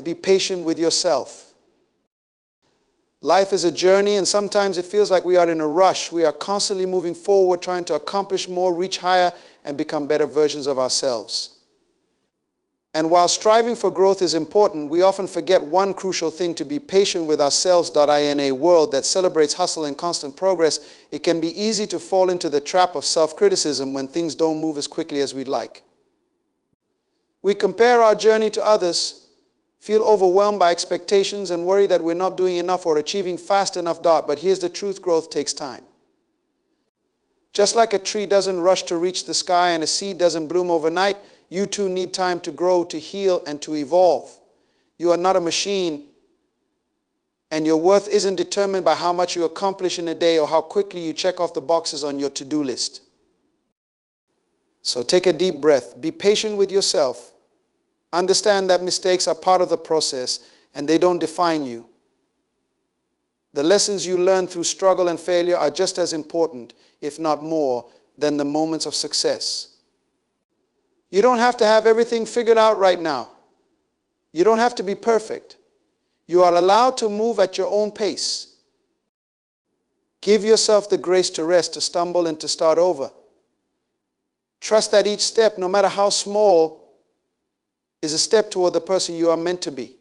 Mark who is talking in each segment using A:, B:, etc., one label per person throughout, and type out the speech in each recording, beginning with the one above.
A: Be patient with yourself. Life is a journey, and sometimes it feels like we are in a rush. We are constantly moving forward, trying to accomplish more, reach higher, and become better versions of ourselves. And while striving for growth is important, we often forget one crucial thing: to be patient with ourselves. In a world that celebrates hustle and constant progress, it can be easy to fall into the trap of self-criticism when things don't move as quickly as we'd like. We compare our journey to others, feel overwhelmed by expectations, and worry that we're not doing enough or achieving fast enough. But here's the truth: growth takes time. Just like a tree doesn't rush to reach the sky and a seed doesn't bloom overnight, you too need time to grow, to heal, and to evolve. You are not a machine, and your worth isn't determined by how much you accomplish in a day or how quickly you check off the boxes on your to-do list. So take a deep breath. Be patient with yourself. Understand that mistakes are part of the process and they don't define you. The lessons you learn through struggle and failure are just as important, if not more, than the moments of success. You don't have to have everything figured out right now. You don't have to be perfect. You are allowed to move at your own pace. Give yourself the grace to rest, to stumble, and to start over. Trust that each step, no matter how small, is a step toward the person you are meant to be.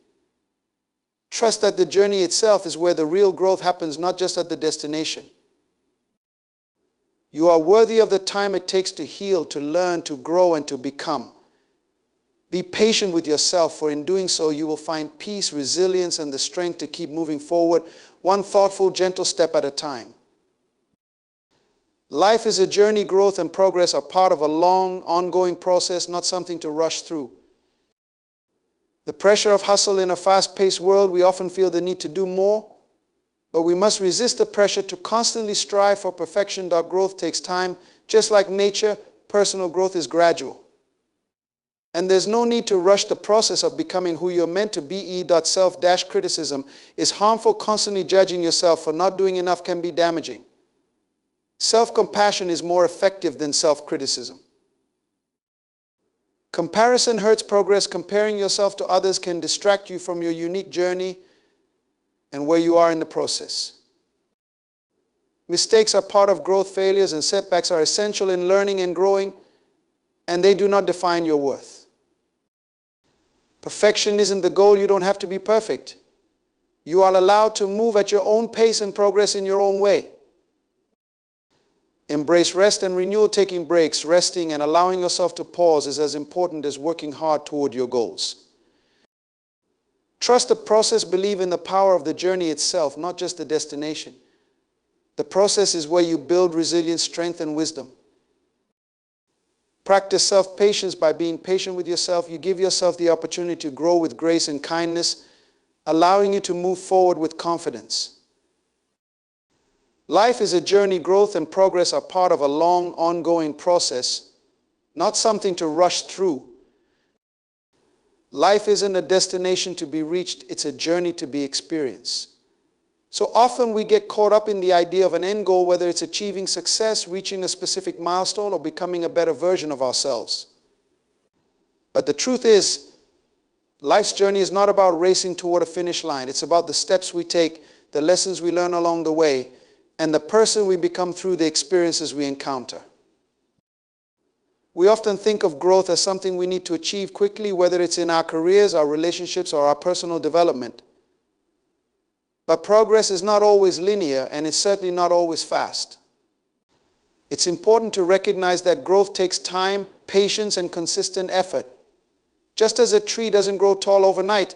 A: Trust that the journey itself is where the real growth happens, not just at the destination. You are worthy of the time it takes to heal, to learn, to grow, and to become. Be patient with yourself, for in doing so, you will find peace, resilience, and the strength to keep moving forward, one thoughtful, gentle step at a time. Life is a journey. Growth and progress are part of a long, ongoing process, not something to rush through. The pressure of hustle in a fast-paced world, we often feel the need to do more, but we must resist the pressure to constantly strive for perfection. Growth takes time. Just like nature, personal growth is gradual. And there's no need to rush the process of becoming who you're meant to be. Self-criticism is harmful. Constantly judging yourself for not doing enough can be damaging. Self-compassion is more effective than self-criticism. Comparison hurts progress. Comparing yourself to others can distract you from your unique journey and where you are in the process. Mistakes are part of growth. Failures and setbacks are essential in learning and growing, and they do not define your worth. Perfection isn't the goal. You don't have to be perfect. You are allowed to move at your own pace and progress in your own way. Embrace rest and renewal. Taking breaks, resting, and allowing yourself to pause is as important as working hard toward your goals. Trust the process. Believe in the power of the journey itself, not just the destination. The process is where you build resilience, strength, and wisdom. Practice self-patience. By being patient with yourself, you give yourself the opportunity to grow with grace and kindness, allowing you to move forward with confidence. Life is a journey. Growth and progress are part of a long, ongoing process, not something to rush through. Life isn't a destination to be reached, it's a journey to be experienced. So often we get caught up in the idea of an end goal, whether it's achieving success, reaching a specific milestone, or becoming a better version of ourselves. But the truth is, life's journey is not about racing toward a finish line. It's about the steps we take, the lessons we learn along the way, and the person we become through the experiences we encounter. We often think of growth as something we need to achieve quickly, whether it's in our careers, our relationships, or our personal development. But progress is not always linear, and it's certainly not always fast. It's important to recognize that growth takes time, patience, and consistent effort. Just as a tree doesn't grow tall overnight,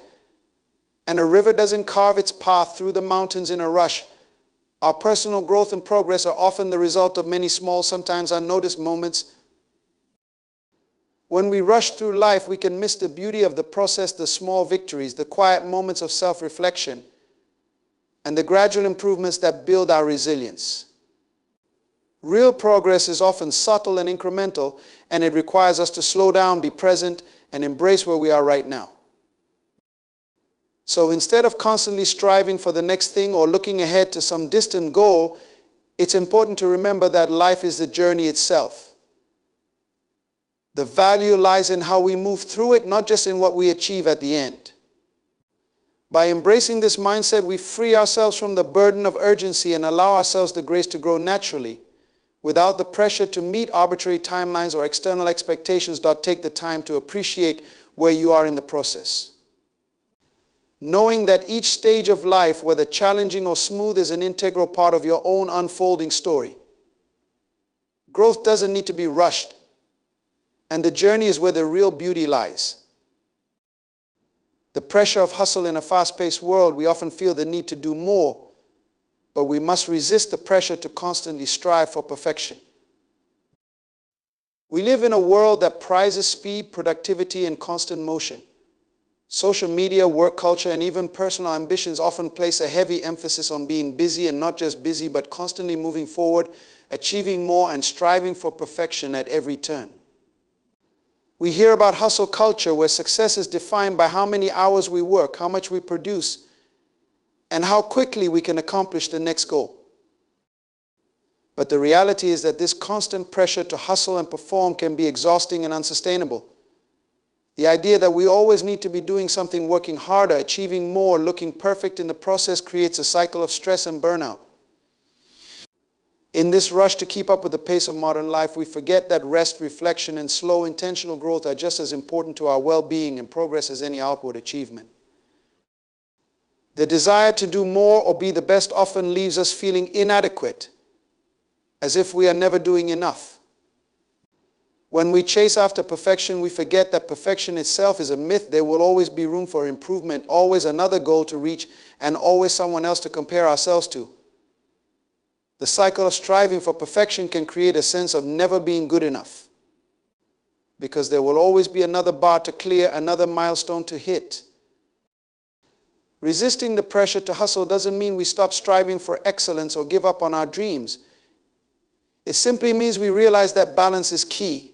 A: and a river doesn't carve its path through the mountains in a rush, our personal growth and progress are often the result of many small, sometimes unnoticed moments. When we rush through life, we can miss the beauty of the process, the small victories, the quiet moments of self-reflection, and the gradual improvements that build our resilience. Real progress is often subtle and incremental, and it requires us to slow down, be present, and embrace where we are right now. So instead of constantly striving for the next thing or looking ahead to some distant goal, it's important to remember that life is the journey itself. The value lies in how we move through it, not just in what we achieve at the end. By embracing this mindset, we free ourselves from the burden of urgency and allow ourselves the grace to grow naturally, without the pressure to meet arbitrary timelines or external expectations. Take the time to appreciate where you are in the process. Knowing that each stage of life, whether challenging or smooth, is an integral part of your own unfolding story. Growth doesn't need to be rushed, and the journey is where the real beauty lies. The pressure of hustle in a fast-paced world, we often feel the need to do more, but we must resist the pressure to constantly strive for perfection. We live in a world that prizes speed, productivity, and constant motion. Social media, work culture, and even personal ambitions often place a heavy emphasis on being busy, and not just busy, but constantly moving forward, achieving more, and striving for perfection at every turn. We hear about hustle culture, where success is defined by how many hours we work, how much we produce, and how quickly we can accomplish the next goal. But the reality is that this constant pressure to hustle and perform can be exhausting and unsustainable. The idea that we always need to be doing something, working harder, achieving more, looking perfect in the process, creates a cycle of stress and burnout. In this rush to keep up with the pace of modern life, we forget that rest, reflection, and slow, intentional growth are just as important to our well-being and progress as any outward achievement. The desire to do more or be the best often leaves us feeling inadequate, as if we are never doing enough. When we chase after perfection, we forget that perfection itself is a myth. There will always be room for improvement, always another goal to reach, and always someone else to compare ourselves to. The cycle of striving for perfection can create a sense of never being good enough, because there will always be another bar to clear, another milestone to hit. Resisting the pressure to hustle doesn't mean we stop striving for excellence or give up on our dreams. It simply means we realize that balance is key.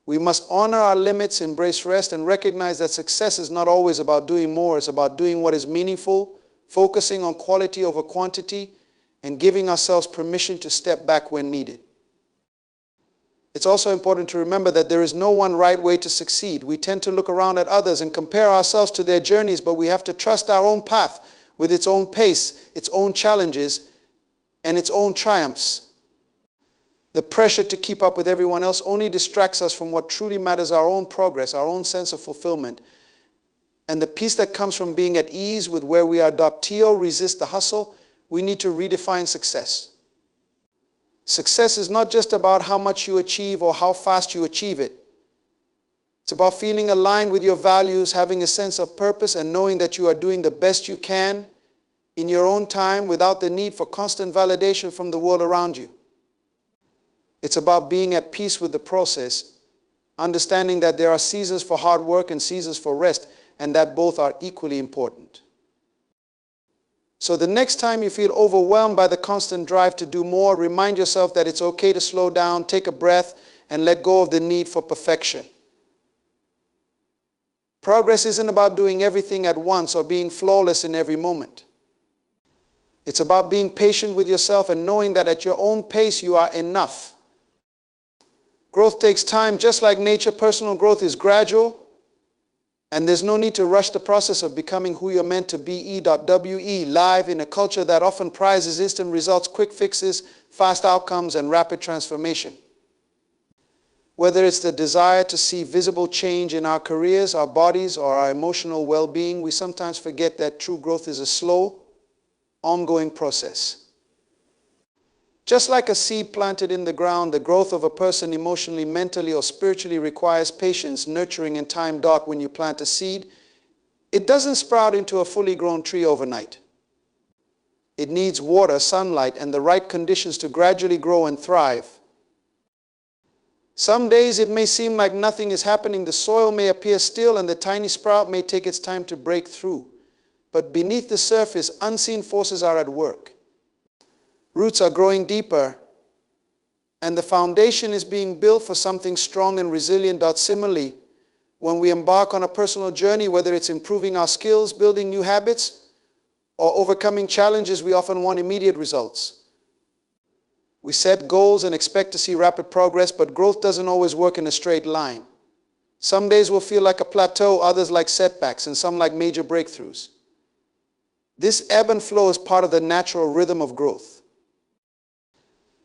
A: We must honor our limits, embrace rest, and recognize that success is not always about doing more. It's about doing what is meaningful, focusing on quality over quantity, and giving ourselves permission to step back when needed. It's also important to remember that there is no one right way to succeed. We tend to look around at others and compare ourselves to their journeys, but we have to trust our own path with its own pace, its own challenges, and its own triumphs. The pressure to keep up with everyone else only distracts us from what truly matters: our own progress, our own sense of fulfillment, and the peace that comes from being at ease with where we are. Resist the hustle. We need to redefine success. Success is not just about how much you achieve or how fast you achieve it. It's about feeling aligned with your values, having a sense of purpose, and knowing that you are doing the best you can in your own time without the need for constant validation from the world around you. It's about being at peace with the process, understanding that there are seasons for hard work and seasons for rest, and that both are equally important. So the next time you feel overwhelmed by the constant drive to do more, remind yourself that it's okay to slow down, take a breath, and let go of the need for perfection. Progress isn't about doing everything at once or being flawless in every moment. It's about being patient with yourself and knowing that at your own pace you are enough. Growth takes time. Just like nature, personal growth is gradual, and there's no need to rush the process of becoming who you're meant to be. Live in a culture that often prizes instant results, quick fixes, fast outcomes, and rapid transformation. Whether it's the desire to see visible change in our careers, our bodies, or our emotional well-being, we sometimes forget that true growth is a slow, ongoing process. Just like a seed planted in the ground, the growth of a person emotionally, mentally, or spiritually requires patience, nurturing, and time. When you plant a seed, it doesn't sprout into a fully grown tree overnight. It needs water, sunlight, and the right conditions to gradually grow and thrive. Some days it may seem like nothing is happening. The soil may appear still, and the tiny sprout may take its time to break through. But beneath the surface, unseen forces are at work. Roots are growing deeper, and the foundation is being built for something strong and resilient. Similarly, when we embark on a personal journey, whether it's improving our skills, building new habits, or overcoming challenges, we often want immediate results. We set goals and expect to see rapid progress, but growth doesn't always work in a straight line. Some days will feel like a plateau, others like setbacks, and some like major breakthroughs. This ebb and flow is part of the natural rhythm of growth.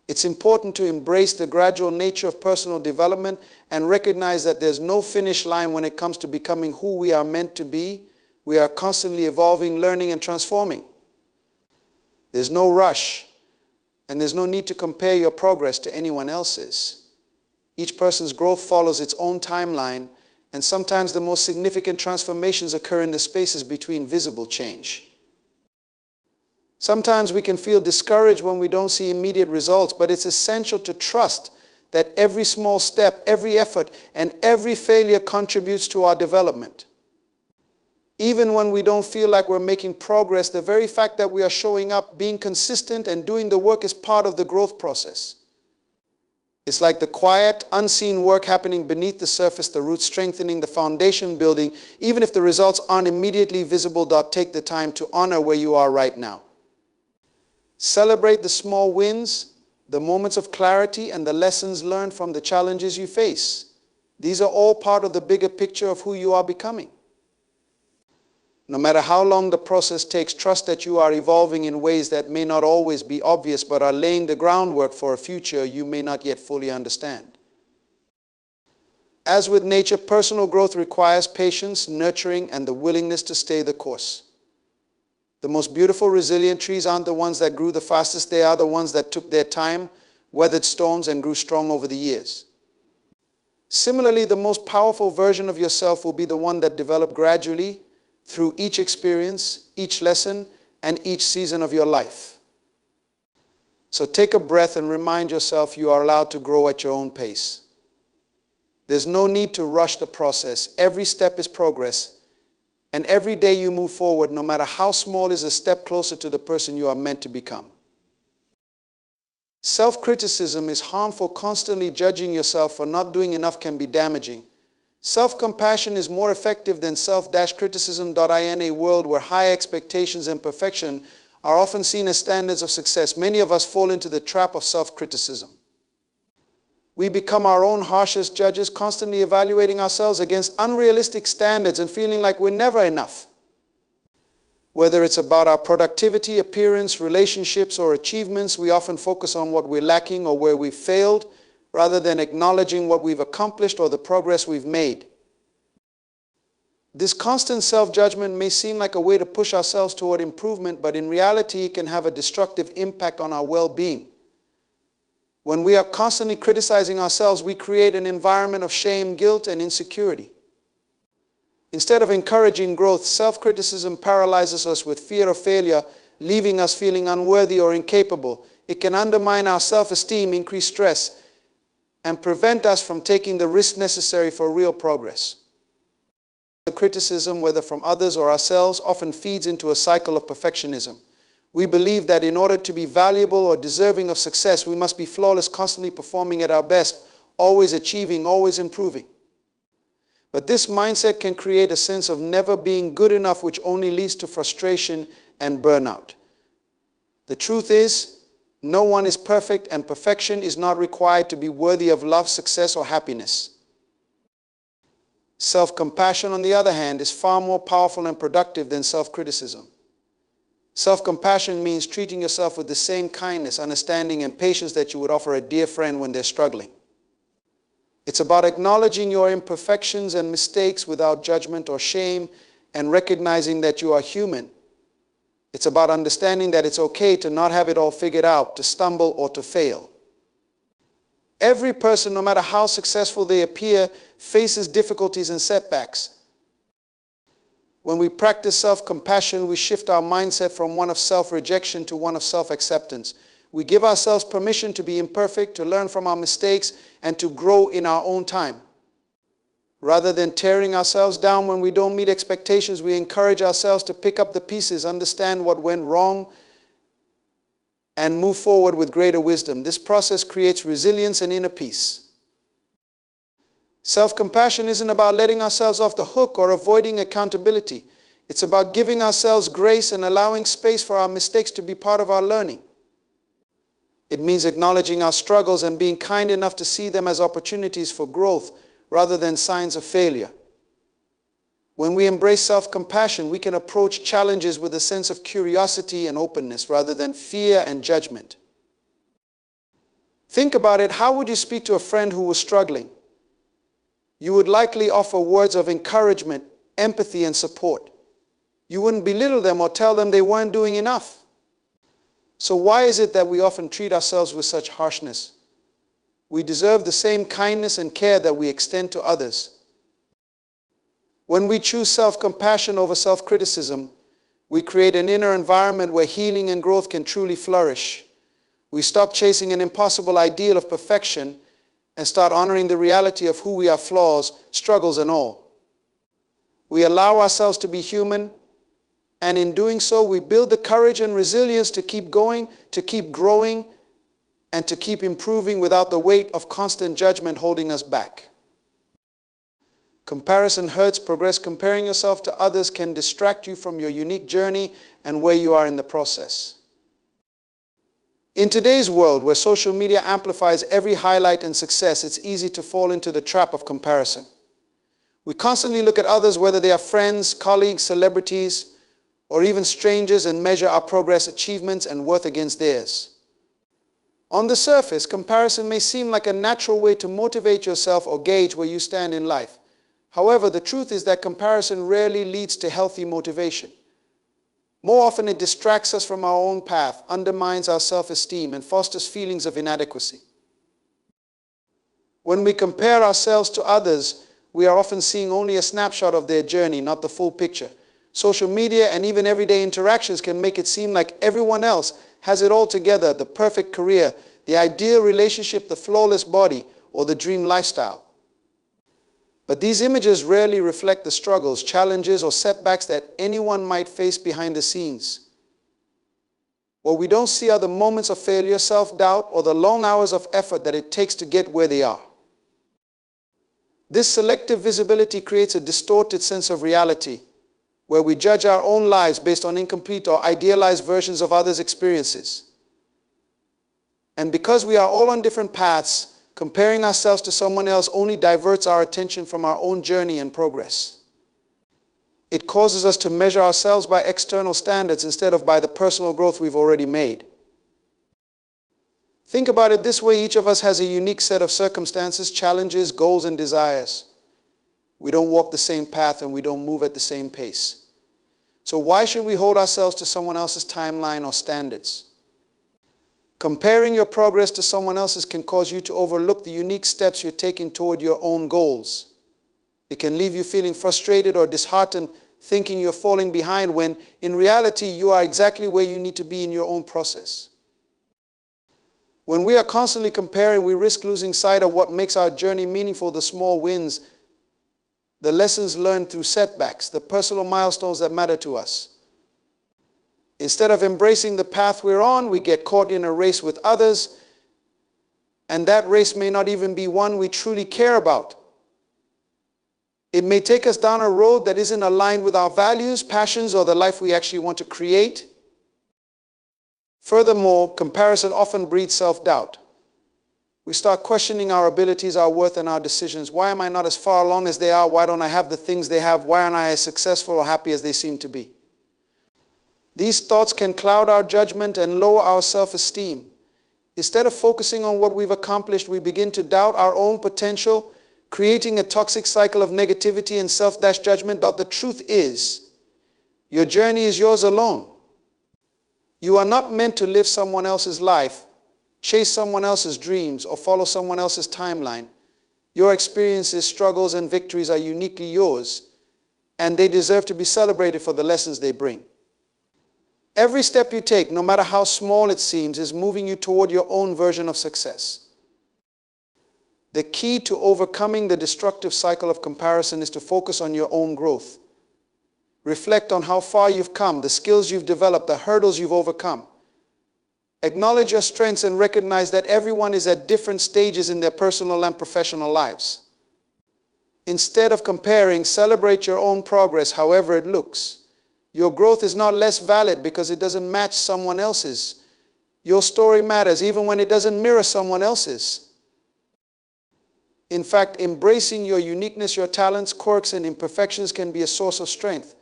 A: It's important to embrace the gradual nature of personal development and recognize that there's no finish line when it comes to becoming who we are meant to be. We are constantly evolving, learning, and transforming. There's no rush, and there's no need to compare your progress to anyone else's. Each person's growth follows its own timeline, and sometimes the most significant transformations occur in the spaces between visible change. Sometimes we can feel discouraged when we don't see immediate results, but it's essential to trust that every small step, every effort, and every failure contributes to our development. Even when we don't feel like we're making progress, the very fact that we are showing up, being consistent, and doing the work is part of the growth process. It's like the quiet, unseen work happening beneath the surface, the roots strengthening, the foundation building. Even if the results aren't immediately visible, take the time to honor where you are right now. Celebrate the small wins, the moments of clarity, and the lessons learned from the challenges you face. These are all part of the bigger picture of who you are becoming. No matter how long the process takes, trust that you are evolving in ways that may not always be obvious, but are laying the groundwork for a future you may not yet fully understand. As with nature, personal growth requires patience, nurturing, and the willingness to stay the course. The most beautiful, resilient trees aren't the ones that grew the fastest. They are the ones that took their time, weathered storms, and grew strong over the years. Similarly, the most powerful version of yourself will be the one that developed gradually through each experience, each lesson, and each season of your life. So take a breath and remind yourself you are allowed to grow at your own pace. There's no need to rush the process. Every step is progress. And every day you move forward, no matter how small, is a step closer to the person you are meant to become. Self-criticism is harmful. Constantly judging yourself for not doing enough can be damaging. Self-compassion is more effective than self-criticism. In a world where high expectations and perfection are often seen as standards of success, many of us fall into the trap of self-criticism. We become our own harshest judges, constantly evaluating ourselves against unrealistic standards and feeling like we're never enough. Whether it's about our productivity, appearance, relationships, or achievements, we often focus on what we're lacking or where we've failed, rather than acknowledging what we've accomplished or the progress we've made. This constant self-judgment may seem like a way to push ourselves toward improvement, but in reality it can have a destructive impact on our well-being. When we are constantly criticizing ourselves, we create an environment of shame, guilt, and insecurity. Instead of encouraging growth, self-criticism paralyzes us with fear of failure, leaving us feeling unworthy or incapable. It can undermine our self-esteem, increase stress, and prevent us from taking the risk necessary for real progress. The criticism, whether from others or ourselves, often feeds into a cycle of perfectionism. We believe that in order to be valuable or deserving of success, we must be flawless, constantly performing at our best, always achieving, always improving. But this mindset can create a sense of never being good enough, which only leads to frustration and burnout. The truth is, no one is perfect, and perfection is not required to be worthy of love, success, or happiness. Self-compassion, on the other hand, is far more powerful and productive than self-criticism. Self-compassion means treating yourself with the same kindness, understanding, and patience that you would offer a dear friend when they're struggling. It's about acknowledging your imperfections and mistakes without judgment or shame, and recognizing that you are human. It's about understanding that it's okay to not have it all figured out, to stumble, or to fail. Every person, no matter how successful they appear, faces difficulties and setbacks. When we practice self-compassion, we shift our mindset from one of self-rejection to one of self-acceptance. We give ourselves permission to be imperfect, to learn from our mistakes, and to grow in our own time. Rather than tearing ourselves down when we don't meet expectations, we encourage ourselves to pick up the pieces, understand what went wrong, and move forward with greater wisdom. This process creates resilience and inner peace. Self-compassion isn't about letting ourselves off the hook or avoiding accountability. It's about giving ourselves grace and allowing space for our mistakes to be part of our learning. It means acknowledging our struggles and being kind enough to see them as opportunities for growth rather than signs of failure. When we embrace self-compassion, we can approach challenges with a sense of curiosity and openness rather than fear and judgment. Think about it. How would you speak to a friend who was struggling? You would likely offer words of encouragement, empathy, and support. You wouldn't belittle them or tell them they weren't doing enough. So why is it that we often treat ourselves with such harshness? We deserve the same kindness and care that we extend to others. When we choose self-compassion over self-criticism, we create an inner environment where healing and growth can truly flourish. We stop chasing an impossible ideal of perfection and start honoring the reality of who we are, flaws, struggles, and all. We allow ourselves to be human, and in doing so, we build the courage and resilience to keep going, to keep growing, and to keep improving without the weight of constant judgment holding us back. Comparison hurts. Comparing yourself to others can distract you from your unique journey and where you are in the process. In today's world, where social media amplifies every highlight and success, it's easy to fall into the trap of comparison. We constantly look at others, whether they are friends, colleagues, celebrities, or even strangers, and measure our progress, achievements, and worth against theirs. On the surface, comparison may seem like a natural way to motivate yourself or gauge where you stand in life. However, the truth is that comparison rarely leads to healthy motivation. More often, it distracts us from our own path, undermines our self-esteem, and fosters feelings of inadequacy. When we compare ourselves to others, we are often seeing only a snapshot of their journey, not the full picture. Social media and even everyday interactions can make it seem like everyone else has it all together: the perfect career, the ideal relationship, the flawless body, or the dream lifestyle. But these images rarely reflect the struggles, challenges, or setbacks that anyone might face behind the scenes. What we don't see are the moments of failure, self-doubt, or the long hours of effort that it takes to get where they are. This selective visibility creates a distorted sense of reality, where we judge our own lives based on incomplete or idealized versions of others' experiences. And because we are all on different paths, comparing ourselves to someone else only diverts our attention from our own journey and progress. It causes us to measure ourselves by external standards instead of by the personal growth we've already made. Think about it this way: each of us has a unique set of circumstances, challenges, goals, and desires. We don't walk the same path and we don't move at the same pace. So why should we hold ourselves to someone else's timeline or standards? Comparing your progress to someone else's can cause you to overlook the unique steps you're taking toward your own goals. It can leave you feeling frustrated or disheartened, thinking you're falling behind, when in reality you are exactly where you need to be in your own process. When we are constantly comparing, we risk losing sight of what makes our journey meaningful: the small wins, the lessons learned through setbacks, the personal milestones that matter to us. Instead of embracing the path we're on, we get caught in a race with others, and that race may not even be one we truly care about. It may take us down a road that isn't aligned with our values, passions, or the life we actually want to create. Furthermore, comparison often breeds self-doubt. We start questioning our abilities, our worth, and our decisions. Why am I not as far along as they are? Why don't I have the things they have? Why aren't I as successful or happy as they seem to be? These thoughts can cloud our judgment and lower our self-esteem. Instead of focusing on what we've accomplished, we begin to doubt our own potential, creating a toxic cycle of negativity and self-judgment. But the truth is, your journey is yours alone. You are not meant to live someone else's life, chase someone else's dreams, or follow someone else's timeline. Your experiences, struggles, and victories are uniquely yours, and they deserve to be celebrated for the lessons they bring. Every step you take, no matter how small it seems, is moving you toward your own version of success. The key to overcoming the destructive cycle of comparison is to focus on your own growth. Reflect on how far you've come, the skills you've developed, the hurdles you've overcome. Acknowledge your strengths and recognize that everyone is at different stages in their personal and professional lives. Instead of comparing, celebrate your own progress, however it looks. Your growth is not less valid because it doesn't match someone else's. Your story matters even when it doesn't mirror someone else's. In fact, embracing your uniqueness, your talents, quirks, and imperfections can be a source of strength.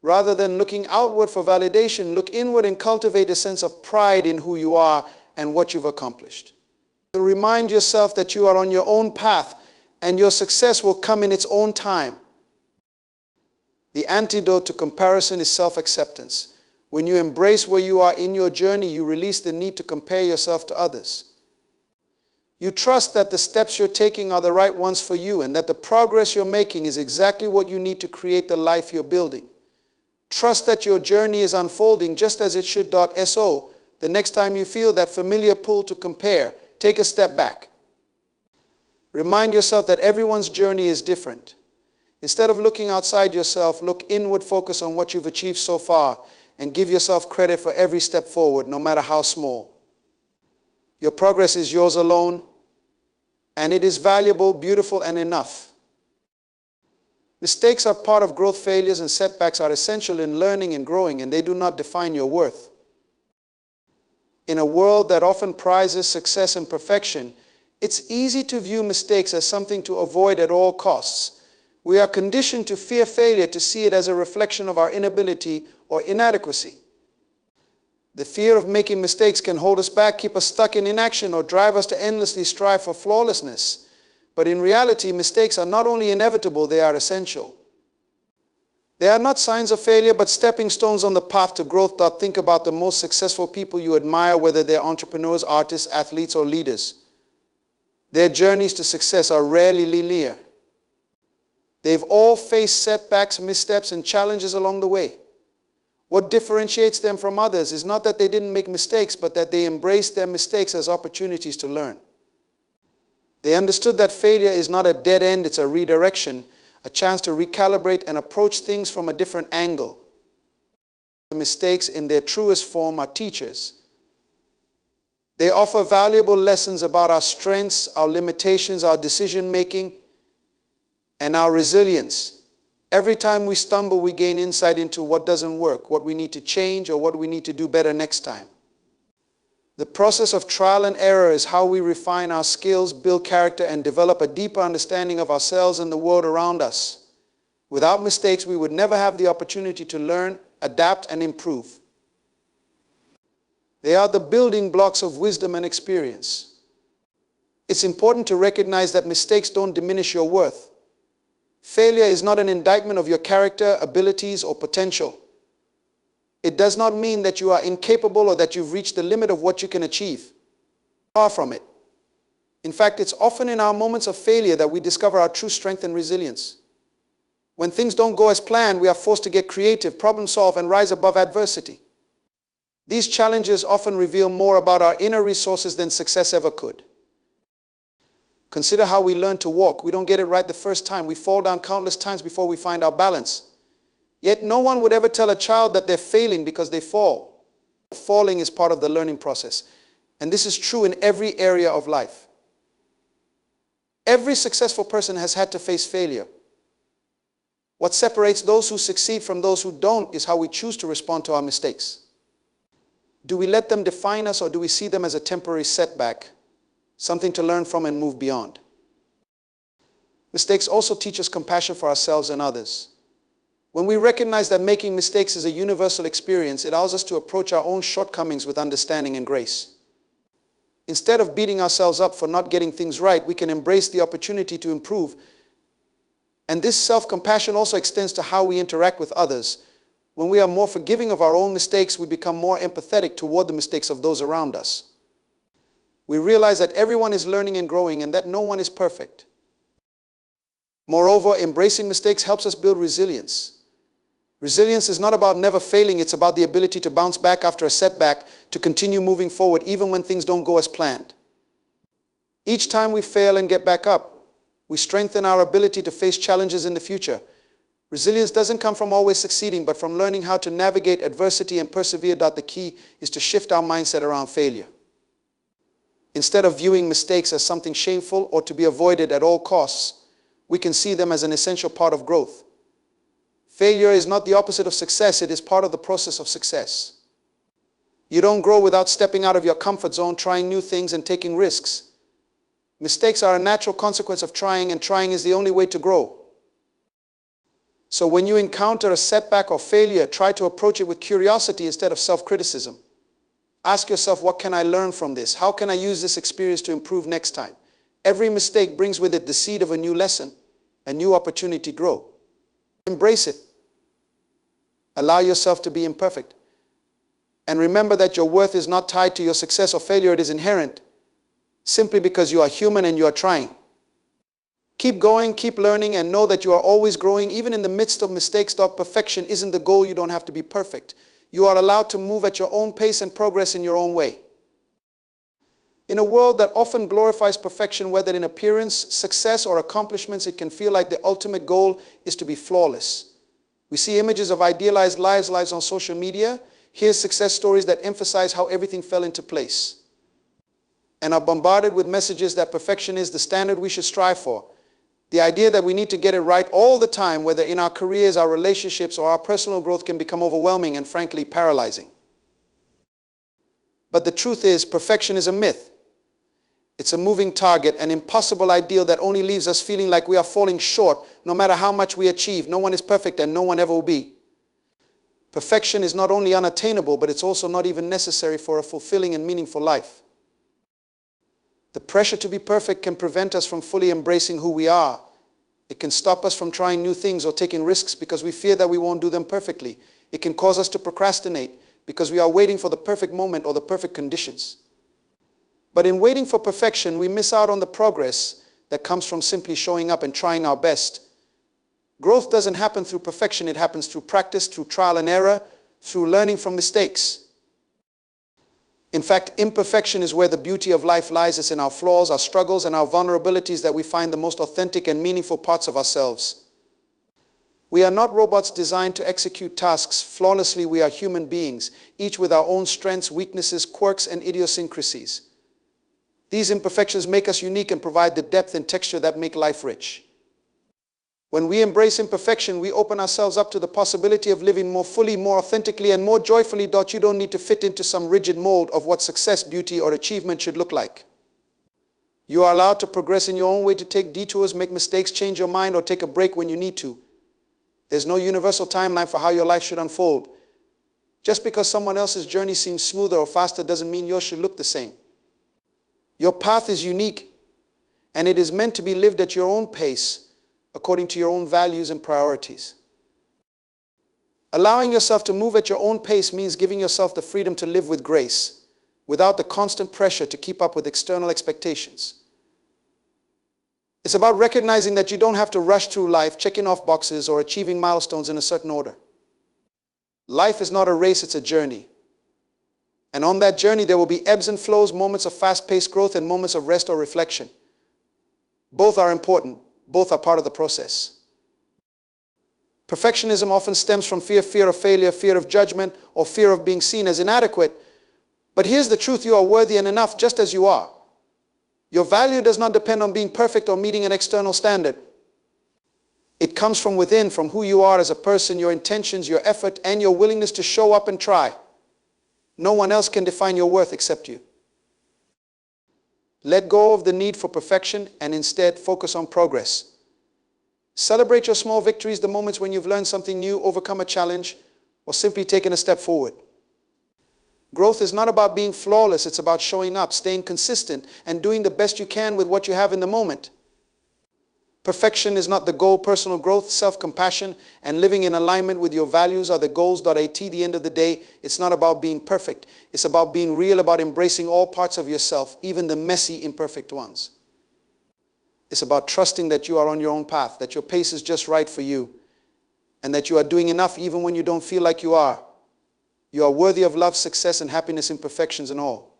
A: Rather than looking outward for validation, look inward and cultivate a sense of pride in who you are and what you've accomplished. Remind yourself that you are on your own path and your success will come in its own time. The antidote to comparison is self-acceptance. When you embrace where you are in your journey, you release the need to compare yourself to others. You trust that the steps you're taking are the right ones for you and that the progress you're making is exactly what you need to create the life you're building. Trust that your journey is unfolding just as it should. So, the next time you feel that familiar pull to compare, take a step back. Remind yourself that everyone's journey is different. Instead of looking outside yourself, look inward, focus on what you've achieved so far, and give yourself credit for every step forward, no matter how small. Your progress is yours alone, and it is valuable, beautiful, and enough. Mistakes are part of growth. Failures and setbacks are essential in learning and growing, and they do not define your worth. In a world that often prizes success and perfection, it's easy to view mistakes as something to avoid at all costs. We are conditioned to fear failure, to see it as a reflection of our inability or inadequacy. The fear of making mistakes can hold us back, keep us stuck in inaction, or drive us to endlessly strive for flawlessness. But in reality, mistakes are not only inevitable, they are essential. They are not signs of failure, but stepping stones on the path to growth. Think about the most successful people you admire, whether they're entrepreneurs, artists, athletes, or leaders. Their journeys to success are rarely linear. They've all faced setbacks, missteps, and challenges along the way. What differentiates them from others is not that they didn't make mistakes, but that they embraced their mistakes as opportunities to learn. They understood that failure is not a dead end, it's a redirection, a chance to recalibrate and approach things from a different angle. The mistakes in their truest form are teachers. They offer valuable lessons about our strengths, our limitations, our decision-making, and our resilience. Every time we stumble, we gain insight into what doesn't work, what we need to change, or what we need to do better next time. The process of trial and error is how we refine our skills, build character, and develop a deeper understanding of ourselves and the world around us. Without mistakes, we would never have the opportunity to learn, adapt, and improve. They are the building blocks of wisdom and experience. It's important to recognize that mistakes don't diminish your worth. Failure is not an indictment of your character, abilities, or potential. It does not mean that you are incapable or that you've reached the limit of what you can achieve. Far from it. In fact, it's often in our moments of failure that we discover our true strength and resilience. When things don't go as planned, we are forced to get creative, problem solve, and rise above adversity. These challenges often reveal more about our inner resources than success ever could. Consider how we learn to walk. We don't get it right the first time. We fall down countless times before we find our balance. Yet no one would ever tell a child that they're failing because they fall. Falling is part of the learning process. And this is true in every area of life. Every successful person has had to face failure. What separates those who succeed from those who don't is how we choose to respond to our mistakes. Do we let them define us, or do we see them as a temporary setback, something to learn from and move beyond? Mistakes also teach us compassion for ourselves and others. When we recognize that making mistakes is a universal experience, it allows us to approach our own shortcomings with understanding and grace. Instead of beating ourselves up for not getting things right, we can embrace the opportunity to improve. And this self-compassion also extends to how we interact with others. When we are more forgiving of our own mistakes, we become more empathetic toward the mistakes of those around us. We realize that everyone is learning and growing and that no one is perfect. Moreover, embracing mistakes helps us build resilience. Resilience is not about never failing, it's about the ability to bounce back after a setback, to continue moving forward even when things don't go as planned. Each time we fail and get back up, we strengthen our ability to face challenges in the future. Resilience doesn't come from always succeeding, but from learning how to navigate adversity and persevere. The key is to shift our mindset around failure. Instead of viewing mistakes as something shameful or to be avoided at all costs, we can see them as an essential part of growth. Failure is not the opposite of success, it is part of the process of success. You don't grow without stepping out of your comfort zone, trying new things, and taking risks. Mistakes are a natural consequence of trying, and trying is the only way to grow. So when you encounter a setback or failure, try to approach it with curiosity instead of self-criticism. Ask yourself, what can I learn from this? How can I use this experience to improve next time? Every mistake brings with it the seed of a new lesson, a new opportunity to grow. Embrace it. Allow yourself to be imperfect. And remember that your worth is not tied to your success or failure. It is inherent, simply because you are human and you are trying. Keep going, keep learning, and know that you are always growing, even in the midst of mistakes. Perfection isn't the goal. You don't have to be perfect. You are allowed to move at your own pace and progress in your own way. In a world that often glorifies perfection, whether in appearance, success, or accomplishments, it can feel like the ultimate goal is to be flawless. We see images of idealized lives on social media, hear success stories that emphasize how everything fell into place, and are bombarded with messages that perfection is the standard we should strive for. The idea that we need to get it right all the time, whether in our careers, our relationships, or our personal growth, can become overwhelming and frankly paralyzing. But the truth is, perfection is a myth. It's a moving target, an impossible ideal that only leaves us feeling like we are falling short no matter how much we achieve. No one is perfect and no one ever will be. Perfection is not only unattainable, but it's also not even necessary for a fulfilling and meaningful life. The pressure to be perfect can prevent us from fully embracing who we are. It can stop us from trying new things or taking risks because we fear that we won't do them perfectly. It can cause us to procrastinate because we are waiting for the perfect moment or the perfect conditions. But in waiting for perfection, we miss out on the progress that comes from simply showing up and trying our best. Growth doesn't happen through perfection. It happens through practice, through trial and error, through learning from mistakes. In fact, imperfection is where the beauty of life lies. It's in our flaws, our struggles, and our vulnerabilities that we find the most authentic and meaningful parts of ourselves. We are not robots designed to execute tasks flawlessly. We are human beings, each with our own strengths, weaknesses, quirks, and idiosyncrasies. These imperfections make us unique and provide the depth and texture that make life rich. When we embrace imperfection, we open ourselves up to the possibility of living more fully, more authentically, and more joyfully. You don't need to fit into some rigid mold of what success, beauty, or achievement should look like. You are allowed to progress in your own way, to take detours, make mistakes, change your mind, or take a break when you need to. There's no universal timeline for how your life should unfold. Just because someone else's journey seems smoother or faster doesn't mean yours should look the same. Your path is unique, and it is meant to be lived at your own pace, according to your own values and priorities. Allowing yourself to move at your own pace means giving yourself the freedom to live with grace, without the constant pressure to keep up with external expectations. It's about recognizing that you don't have to rush through life, checking off boxes or achieving milestones in a certain order. Life is not a race, it's a journey. And on that journey, there will be ebbs and flows, moments of fast-paced growth and moments of rest or reflection. Both are important. Both are part of the process. Perfectionism often stems from fear of failure, fear of judgment, or fear of being seen as inadequate. But here's the truth: you are worthy and enough just as you are. Your value does not depend on being perfect or meeting an external standard. It comes from within, from who you are as a person, your intentions, your effort, and your willingness to show up and try. No one else can define your worth except you. Let go of the need for perfection and instead focus on progress. Celebrate your small victories, the moments when you've learned something new, overcome a challenge, or simply taken a step forward. Growth is not about being flawless. It's about showing up, staying consistent, and doing the best you can with what you have in the moment. Perfection is not the goal. Personal growth, self-compassion, and living in alignment with your values are the goals. At the end of the day, it's not about being perfect. It's about being real, about embracing all parts of yourself, even the messy, imperfect ones. It's about trusting that you are on your own path, that your pace is just right for you, and that you are doing enough even when you don't feel like you are. You are worthy of love, success, and happiness, imperfections and all.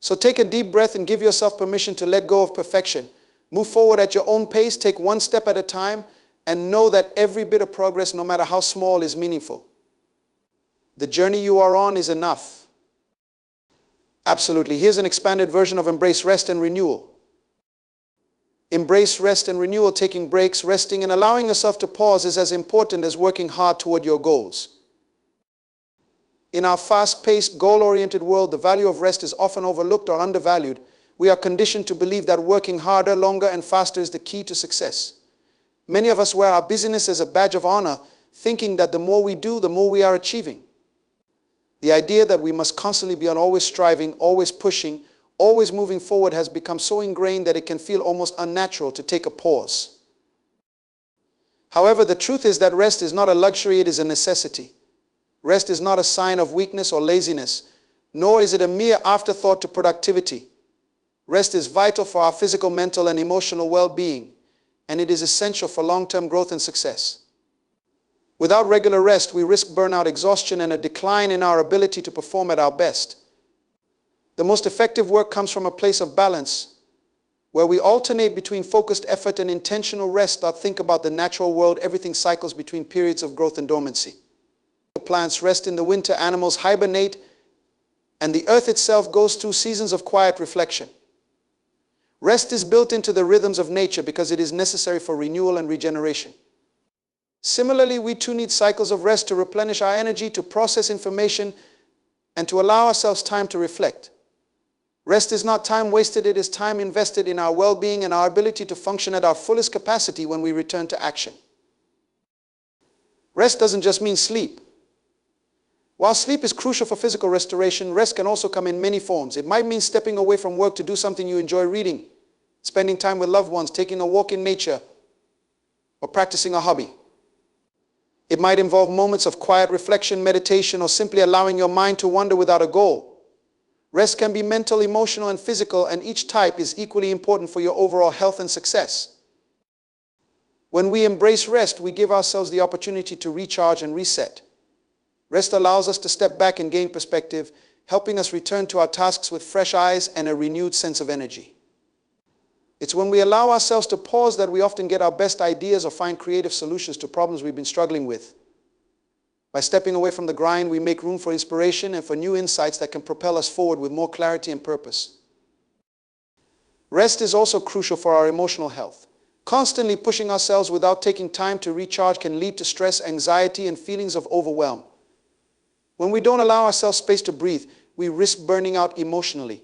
A: So take a deep breath and give yourself permission to let go of perfection. Move forward at your own pace, take one step at a time, and know that every bit of progress, no matter how small, is meaningful. The journey you are on is enough. Absolutely. Here's an expanded version of embrace rest and renewal. Embrace rest and renewal. Taking breaks, resting, and allowing yourself to pause is as important as working hard toward your goals. In our fast-paced, goal-oriented world, the value of rest is often overlooked or undervalued. We are conditioned to believe that working harder, longer, and faster is the key to success. Many of us wear our busyness as a badge of honor, thinking that the more we do, the more we are achieving. The idea that we must constantly be on always striving, always pushing, always moving forward has become so ingrained that it can feel almost unnatural to take a pause. However, the truth is that rest is not a luxury, it is a necessity. Rest is not a sign of weakness or laziness, nor is it a mere afterthought to productivity. Rest is vital for our physical, mental, and emotional well-being, and it is essential for long-term growth and success. Without regular rest, we risk burnout, exhaustion, and a decline in our ability to perform at our best. The most effective work comes from a place of balance, where we alternate between focused effort and intentional rest. Think about the natural world. Everything cycles between periods of growth and dormancy. Plants rest in the winter, animals hibernate, and the earth itself goes through seasons of quiet reflection. Rest is built into the rhythms of nature because it is necessary for renewal and regeneration. Similarly, we too need cycles of rest to replenish our energy, to process information, and to allow ourselves time to reflect. Rest is not time wasted, it is time invested in our well-being and our ability to function at our fullest capacity when we return to action. Rest doesn't just mean sleep. While sleep is crucial for physical restoration, rest can also come in many forms. It might mean stepping away from work to do something you enjoy, reading, spending time with loved ones, taking a walk in nature, or practicing a hobby. It might involve moments of quiet reflection, meditation, or simply allowing your mind to wander without a goal. Rest can be mental, emotional, and physical, and each type is equally important for your overall health and success. When we embrace rest, we give ourselves the opportunity to recharge and reset. Rest allows us to step back and gain perspective, helping us return to our tasks with fresh eyes and a renewed sense of energy. It's when we allow ourselves to pause that we often get our best ideas or find creative solutions to problems we've been struggling with. By stepping away from the grind, we make room for inspiration and for new insights that can propel us forward with more clarity and purpose. Rest is also crucial for our emotional health. Constantly pushing ourselves without taking time to recharge can lead to stress, anxiety, and feelings of overwhelm. When we don't allow ourselves space to breathe, we risk burning out emotionally.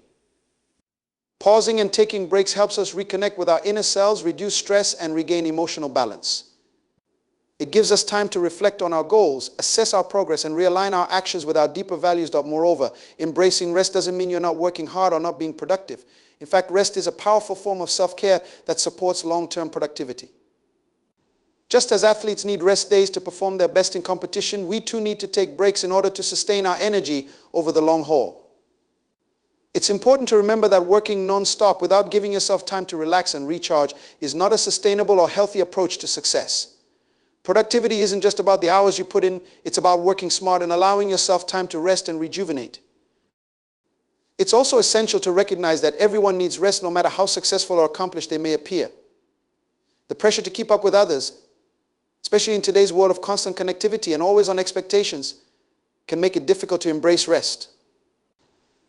A: Pausing and taking breaks helps us reconnect with our inner selves, reduce stress, and regain emotional balance. It gives us time to reflect on our goals, assess our progress, and realign our actions with our deeper values. Moreover, embracing rest doesn't mean you're not working hard or not being productive. In fact, rest is a powerful form of self-care that supports long-term productivity. Just as athletes need rest days to perform their best in competition, we too need to take breaks in order to sustain our energy over the long haul. It's important to remember that working non-stop without giving yourself time to relax and recharge is not a sustainable or healthy approach to success. Productivity isn't just about the hours you put in, it's about working smart and allowing yourself time to rest and rejuvenate. It's also essential to recognize that everyone needs rest, no matter how successful or accomplished they may appear. The pressure to keep up with others, especially in today's world of constant connectivity and always on expectations, can make it difficult to embrace rest.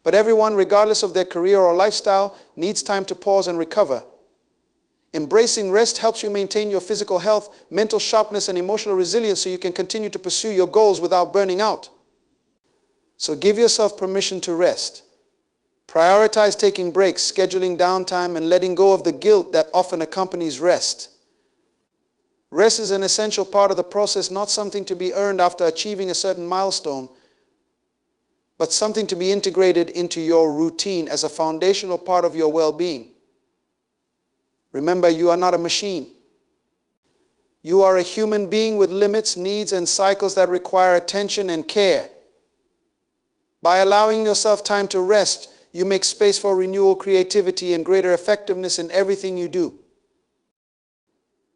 A: But everyone, regardless of their career or lifestyle, needs time to pause and recover. Embracing rest helps you maintain your physical health, mental sharpness, and emotional resilience so you can continue to pursue your goals without burning out. So give yourself permission to rest. Prioritize taking breaks, scheduling downtime, and letting go of the guilt that often accompanies rest. Rest is an essential part of the process, not something to be earned after achieving a certain milestone, but something to be integrated into your routine as a foundational part of your well-being. Remember, you are not a machine. You are a human being with limits, needs, and cycles that require attention and care. By allowing yourself time to rest, you make space for renewal, creativity, and greater effectiveness in everything you do.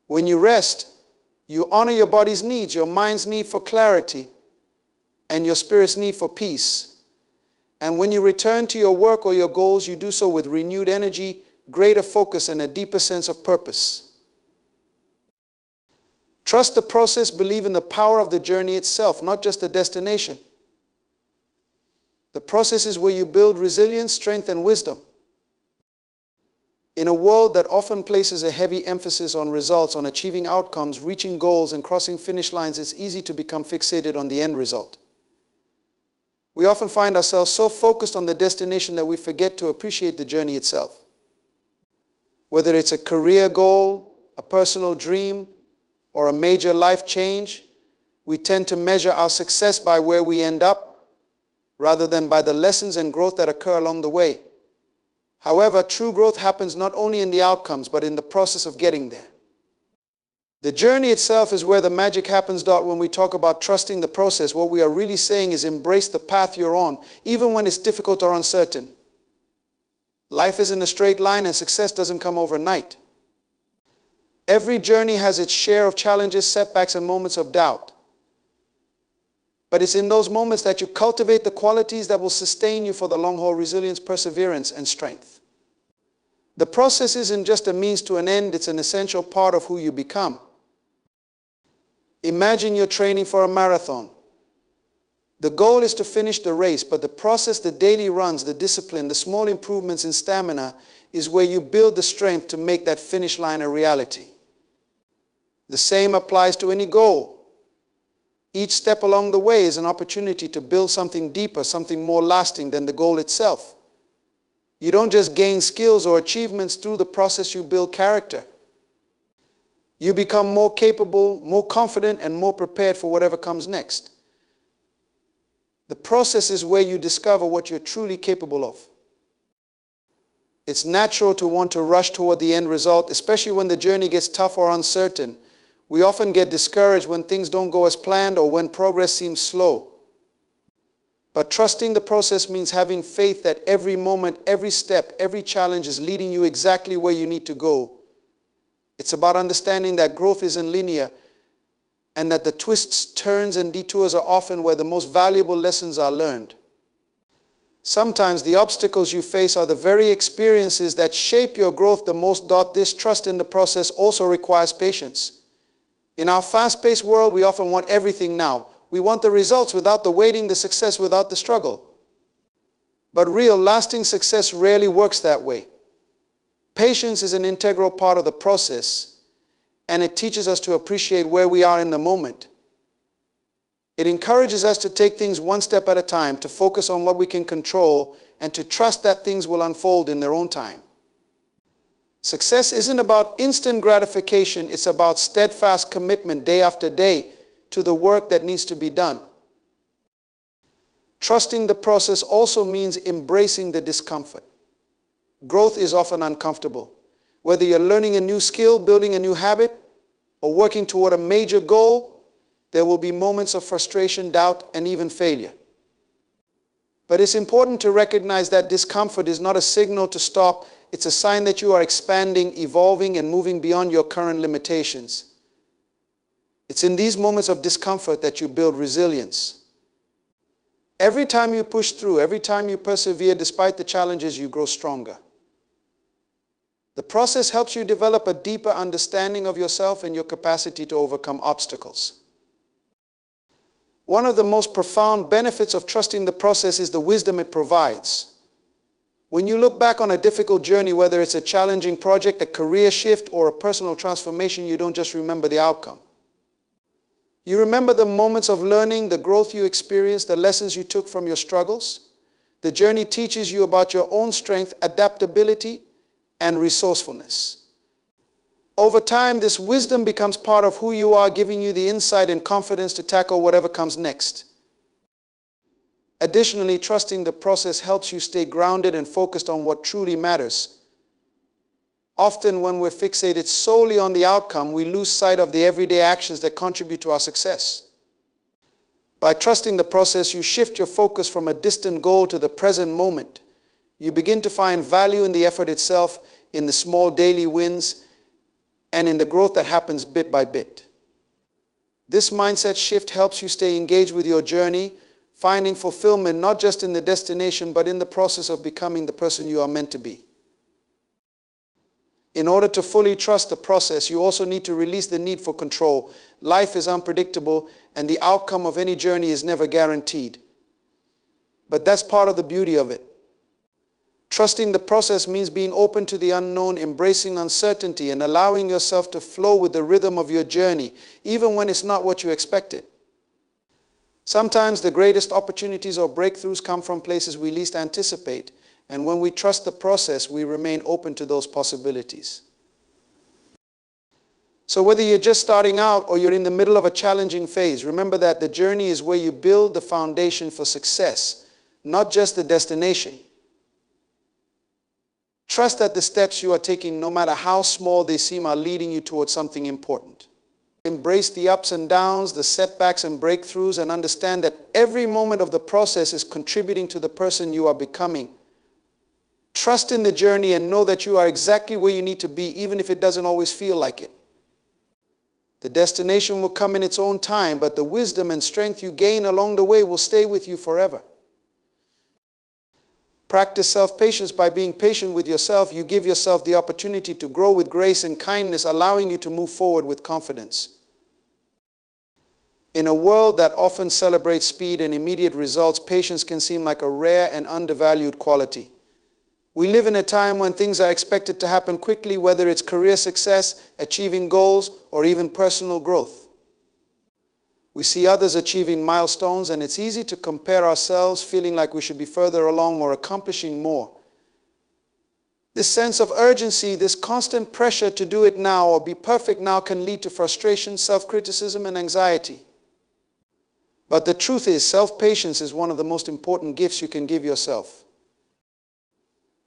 A: When you rest, you honor your body's needs, your mind's need for clarity, and your spirit's need for peace. And when you return to your work or your goals, you do so with renewed energy, greater focus, and a deeper sense of purpose. Trust the process, believe in the power of the journey itself, not just the destination. The process is where you build resilience, strength, and wisdom. In a world that often places a heavy emphasis on results, on achieving outcomes, reaching goals, and crossing finish lines, it's easy to become fixated on the end result. We often find ourselves so focused on the destination that we forget to appreciate the journey itself. Whether it's a career goal, a personal dream, or a major life change, we tend to measure our success by where we end up, rather than by the lessons and growth that occur along the way. However, true growth happens not only in the outcomes, but in the process of getting there. The journey itself is where the magic happens. When we talk about trusting the process, what we are really saying is embrace the path you're on, even when it's difficult or uncertain. Life isn't a straight line, and success doesn't come overnight. Every journey has its share of challenges, setbacks, and moments of doubt. But it's in those moments that you cultivate the qualities that will sustain you for the long haul: resilience, perseverance, and strength. The process isn't just a means to an end, it's an essential part of who you become. Imagine you're training for a marathon. The goal is to finish the race, but the process, the daily runs, the discipline, the small improvements in stamina is where you build the strength to make that finish line a reality. The same applies to any goal. Each step along the way is an opportunity to build something deeper, something more lasting than the goal itself. You don't just gain skills or achievements through the process, you build character. You become more capable, more confident, and more prepared for whatever comes next. The process is where you discover what you're truly capable of. It's natural to want to rush toward the end result, especially when the journey gets tough or uncertain. We often get discouraged when things don't go as planned or when progress seems slow. But trusting the process means having faith that every moment, every step, every challenge is leading you exactly where you need to go. It's about understanding that growth isn't linear, and that the twists, turns, and detours are often where the most valuable lessons are learned. Sometimes the obstacles you face are the very experiences that shape your growth the most. This trust in the process also requires patience. In our fast-paced world, we often want everything now. We want the results without the waiting, the success without the struggle. But real, lasting success rarely works that way. Patience is an integral part of the process, and it teaches us to appreciate where we are in the moment. It encourages us to take things one step at a time, to focus on what we can control, and to trust that things will unfold in their own time. Success isn't about instant gratification, it's about steadfast commitment day after day to the work that needs to be done. Trusting the process also means embracing the discomfort. Growth is often uncomfortable. Whether you're learning a new skill, building a new habit, or working toward a major goal, there will be moments of frustration, doubt, and even failure. But it's important to recognize that discomfort is not a signal to stop. It's a sign that you are expanding, evolving, and moving beyond your current limitations. It's in these moments of discomfort that you build resilience. Every time you push through, every time you persevere despite the challenges, you grow stronger. The process helps you develop a deeper understanding of yourself and your capacity to overcome obstacles. One of the most profound benefits of trusting the process is the wisdom it provides. When you look back on a difficult journey, whether it's a challenging project, a career shift, or a personal transformation, you don't just remember the outcome. You remember the moments of learning, the growth you experienced, the lessons you took from your struggles. The journey teaches you about your own strength, adaptability, and resourcefulness. Over time, this wisdom becomes part of who you are, giving you the insight and confidence to tackle whatever comes next. Additionally, trusting the process helps you stay grounded and focused on what truly matters. Often, when we're fixated solely on the outcome, we lose sight of the everyday actions that contribute to our success. By trusting the process, you shift your focus from a distant goal to the present moment. You begin to find value in the effort itself, in the small daily wins, and in the growth that happens bit by bit. This mindset shift helps you stay engaged with your journey, finding fulfillment not just in the destination, but in the process of becoming the person you are meant to be. In order to fully trust the process, you also need to release the need for control. Life is unpredictable, and the outcome of any journey is never guaranteed. But that's part of the beauty of it. Trusting the process means being open to the unknown, embracing uncertainty, and allowing yourself to flow with the rhythm of your journey, even when it's not what you expected. Sometimes the greatest opportunities or breakthroughs come from places we least anticipate, and when we trust the process, we remain open to those possibilities. So whether you're just starting out or you're in the middle of a challenging phase, remember that the journey is where you build the foundation for success, not just the destination. Trust that the steps you are taking, no matter how small they seem, are leading you towards something important. Embrace the ups and downs, the setbacks and breakthroughs, and understand that every moment of the process is contributing to the person you are becoming. Trust in the journey and know that you are exactly where you need to be, even if it doesn't always feel like it. The destination will come in its own time, but the wisdom and strength you gain along the way will stay with you forever. Practice self-patience. By being patient with yourself, you give yourself the opportunity to grow with grace and kindness, allowing you to move forward with confidence. In a world that often celebrates speed and immediate results, patience can seem like a rare and undervalued quality. We live in a time when things are expected to happen quickly, whether it's career success, achieving goals, or even personal growth. We see others achieving milestones, and it's easy to compare ourselves, feeling like we should be further along or accomplishing more. This sense of urgency, this constant pressure to do it now or be perfect now, can lead to frustration, self-criticism, and anxiety. But the truth is, self-patience is one of the most important gifts you can give yourself.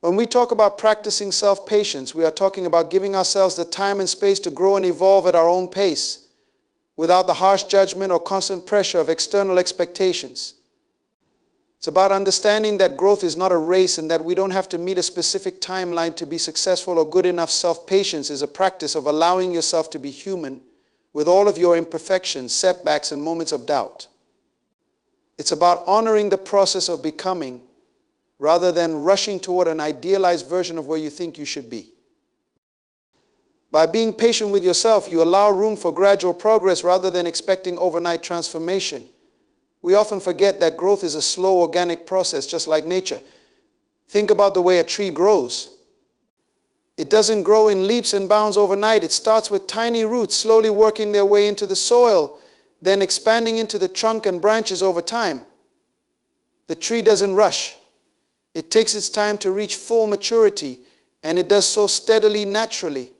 A: When we talk about practicing self-patience, we are talking about giving ourselves the time and space to grow and evolve at our own pace, without the harsh judgment or constant pressure of external expectations. It's about understanding that growth is not a race and that we don't have to meet a specific timeline to be successful or good enough. Self-patience is a practice of allowing yourself to be human with all of your imperfections, setbacks, and moments of doubt. It's about honoring the process of becoming rather than rushing toward an idealized version of where you think you should be. By being patient with yourself, you allow room for gradual progress rather than expecting overnight transformation. We often forget that growth is a slow, organic process, just like nature. Think about the way a tree grows. It doesn't grow in leaps and bounds overnight. It starts with tiny roots, slowly working their way into the soil, then expanding into the trunk and branches over time. The tree doesn't rush. It takes its time to reach full maturity, and it does so steadily, naturally.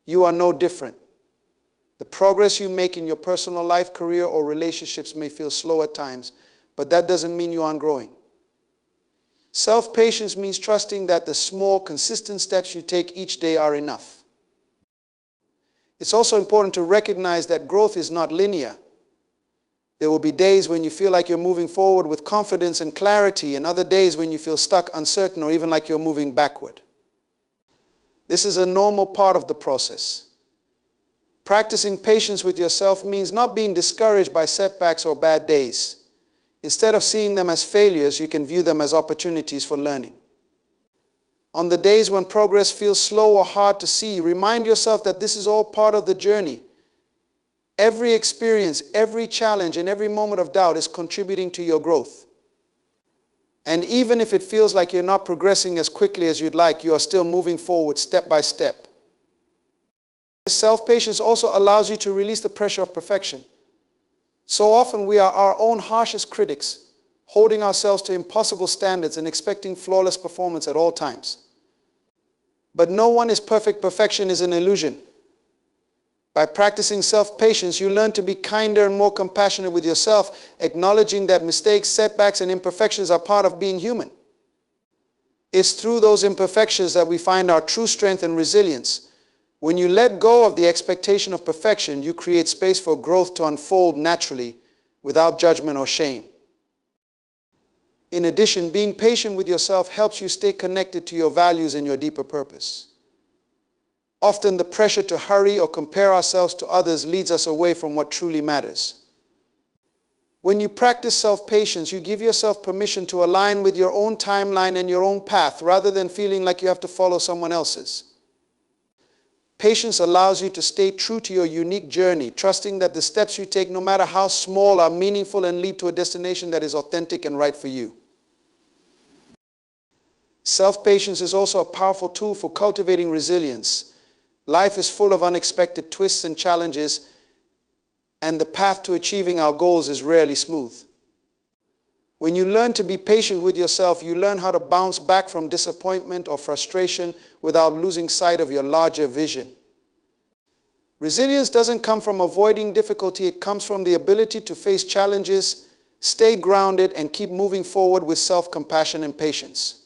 A: You are no different. The progress you make in your personal life, career, or relationships may feel slow at times, but that doesn't mean you aren't growing. Self-patience means trusting that the small, consistent steps you take each day are enough. It's also important to recognize that growth is not linear. There will be days when you feel like you're moving forward with confidence and clarity, and other days when you feel stuck, uncertain, or even like you're moving backward. This is a normal part of the process. Practicing patience with yourself means not being discouraged by setbacks or bad days. Instead of seeing them as failures, you can view them as opportunities for learning. On the days when progress feels slow or hard to see, remind yourself that this is all part of the journey. Every experience, every challenge, and every moment of doubt is contributing to your growth. And even if it feels like you're not progressing as quickly as you'd like, you are still moving forward step by step. Self-patience also allows you to release the pressure of perfection. So often we are our own harshest critics, holding ourselves to impossible standards and expecting flawless performance at all times. But no one is perfect. Perfection is an illusion. By practicing self-patience, you learn to be kinder and more compassionate with yourself, acknowledging that mistakes, setbacks, and imperfections are part of being human. It's through those imperfections that we find our true strength and resilience. When you let go of the expectation of perfection, you create space for growth to unfold naturally, without judgment or shame. In addition, being patient with yourself helps you stay connected to your values and your deeper purpose. Often the pressure to hurry or compare ourselves to others leads us away from what truly matters. When you practice self-patience, you give yourself permission to align with your own timeline and your own path, rather than feeling like you have to follow someone else's. Patience allows you to stay true to your unique journey, trusting that the steps you take, no matter how small, are meaningful and lead to a destination that is authentic and right for you. Self-patience is also a powerful tool for cultivating resilience. Life is full of unexpected twists and challenges, and the path to achieving our goals is rarely smooth. When you learn to be patient with yourself, you learn how to bounce back from disappointment or frustration without losing sight of your larger vision. Resilience doesn't come from avoiding difficulty, it comes from the ability to face challenges, stay grounded, and keep moving forward with self-compassion and patience.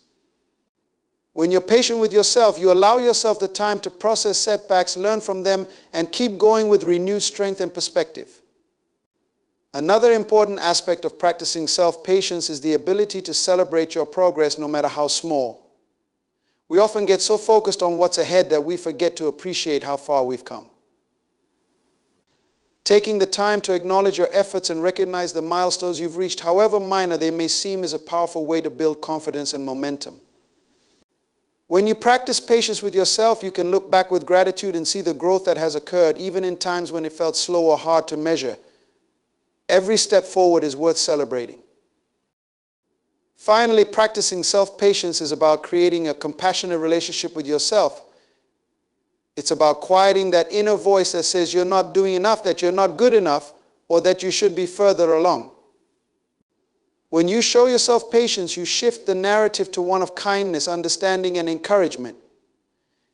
A: When you're patient with yourself, you allow yourself the time to process setbacks, learn from them, and keep going with renewed strength and perspective. Another important aspect of practicing self-patience is the ability to celebrate your progress no matter how small. We often get so focused on what's ahead that we forget to appreciate how far we've come. Taking the time to acknowledge your efforts and recognize the milestones you've reached, however minor they may seem, is a powerful way to build confidence and momentum. When you practice patience with yourself, you can look back with gratitude and see the growth that has occurred, even in times when it felt slow or hard to measure. Every step forward is worth celebrating. Finally, practicing self-patience is about creating a compassionate relationship with yourself. It's about quieting that inner voice that says you're not doing enough, that you're not good enough, or that you should be further along. When you show yourself patience, you shift the narrative to one of kindness, understanding, and encouragement.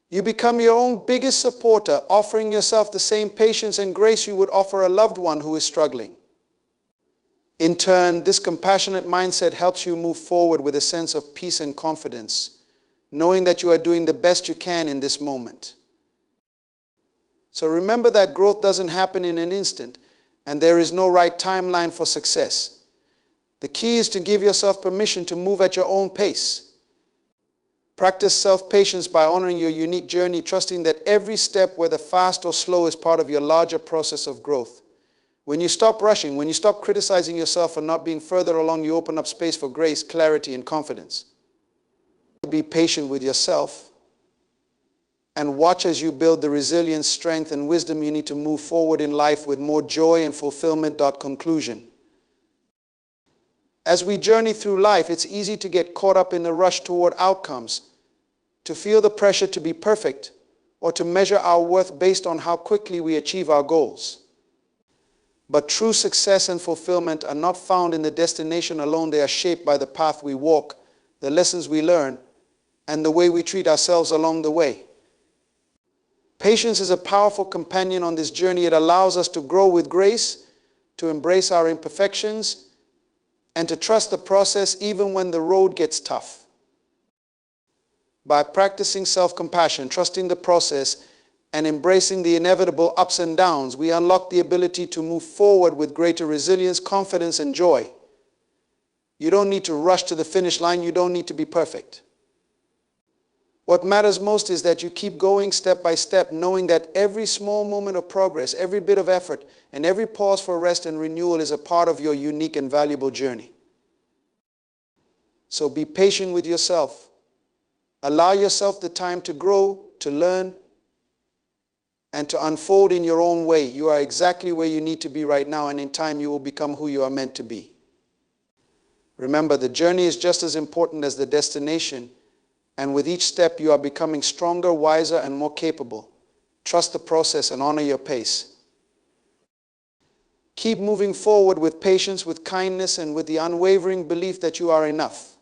A: You become your own biggest supporter, offering yourself the same patience and grace you would offer a loved one who is struggling. In turn, this compassionate mindset helps you move forward with a sense of peace and confidence, knowing that you are doing the best you can in this moment. So remember that growth doesn't happen in an instant, and there is no right timeline for success. The key is to give yourself permission to move at your own pace. Practice self-patience by honoring your unique journey, trusting that every step, whether fast or slow, is part of your larger process of growth. When you stop rushing, when you stop criticizing yourself for not being further along, you open up space for grace, clarity, and confidence. Be patient with yourself and watch as you build the resilience, strength, and wisdom you need to move forward in life with more joy and fulfillment. Conclusion. As we journey through life, it's easy to get caught up in the rush toward outcomes, to feel the pressure to be perfect, or to measure our worth based on how quickly we achieve our goals. But true success and fulfillment are not found in the destination alone. They are shaped by the path we walk, the lessons we learn, and the way we treat ourselves along the way. Patience is a powerful companion on this journey. It allows us to grow with grace, to embrace our imperfections, and to trust the process even when the road gets tough. By practicing self-compassion, trusting the process, and embracing the inevitable ups and downs, we unlock the ability to move forward with greater resilience, confidence, and joy. You don't need to rush to the finish line. You don't need to be perfect. What matters most is that you keep going step by step, knowing that every small moment of progress, every bit of effort, and every pause for rest and renewal is a part of your unique and valuable journey. So be patient with yourself. Allow yourself the time to grow, to learn, and to unfold in your own way. You are exactly where you need to be right now, and in time you will become who you are meant to be. Remember, the journey is just as important as the destination, and with each step you are becoming stronger, wiser, and more capable. Trust the process and honor your pace. Keep moving forward with patience, with kindness, and with the unwavering belief that you are enough.